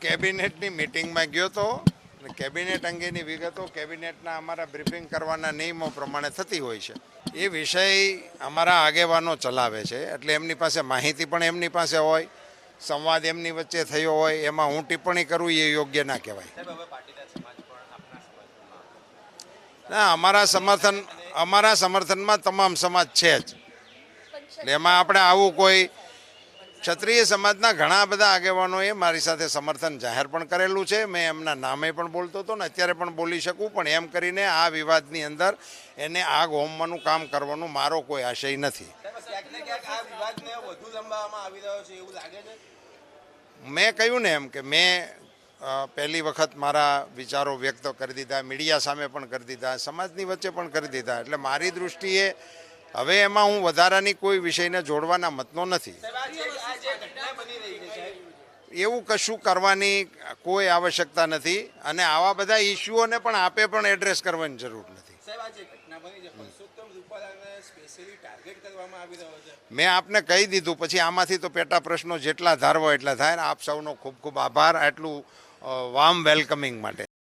કેબિનેટની મિટિંગમાં ગયો હતો અને કેબિનેટ અંગેની વિગતો કેબિનેટના અમારા બ્રીફિંગ કરવાના નિયમો પ્રમાણે થતી હોય છે. એ વિષય અમારા આગેવાનો ચલાવે છે, એટલે એમની પાસે માહિતી પણ એમની પાસે હોય, સંવાદ એમની વચ્ચે થયો હોય, એમાં હું ટિપ્પણી કરું એ યોગ્ય ના કહેવાય. ના, અમારા સમર્થનમાં તમામ સમાજ છે જ. એટલે એમાં આપણે આવું કોઈ ક્ષત્રિય સમાજના ઘણા બધા આગેવાનોએ મારી સાથે સમર્થન જાહેર પણ કરેલું છે. મેં એમના નામે પણ બોલતો હતો ને અત્યારે પણ બોલી શકું, પણ એમ કરીને આ વિવાદની અંદર એને આગ હોમવાનું કામ કરવાનો મારો કોઈ આશય નથી. મેં કહ્યું ને એમ કે મેં પહેલી વખત મારા વિચારો વ્યક્ત કરી દીધા, મીડિયા સામે પણ કરી દીધા, સમાજની વચ્ચે પણ કરી દીધા. એટલે મારી દૃષ્ટિએ હવે એમાં હું વધારાની કોઈ વિષયને જોડવાના મતનો નથી. એવું કશું કરવાની કોઈ આવશ્યકતા નથી અને આવા બધા ઇસ્યુઓને પણ આપે પણ એડ્રેસ કરવાની જરૂર નથી. મેં આપને કહી દીધું, પછી આમાંથી તો પેટા પ્રશ્નો જેટલા ધારવો એટલા થાય. આપ સૌનો ખૂબ ખૂબ આભાર આટલું વાર્મ વેલકમિંગ માટે.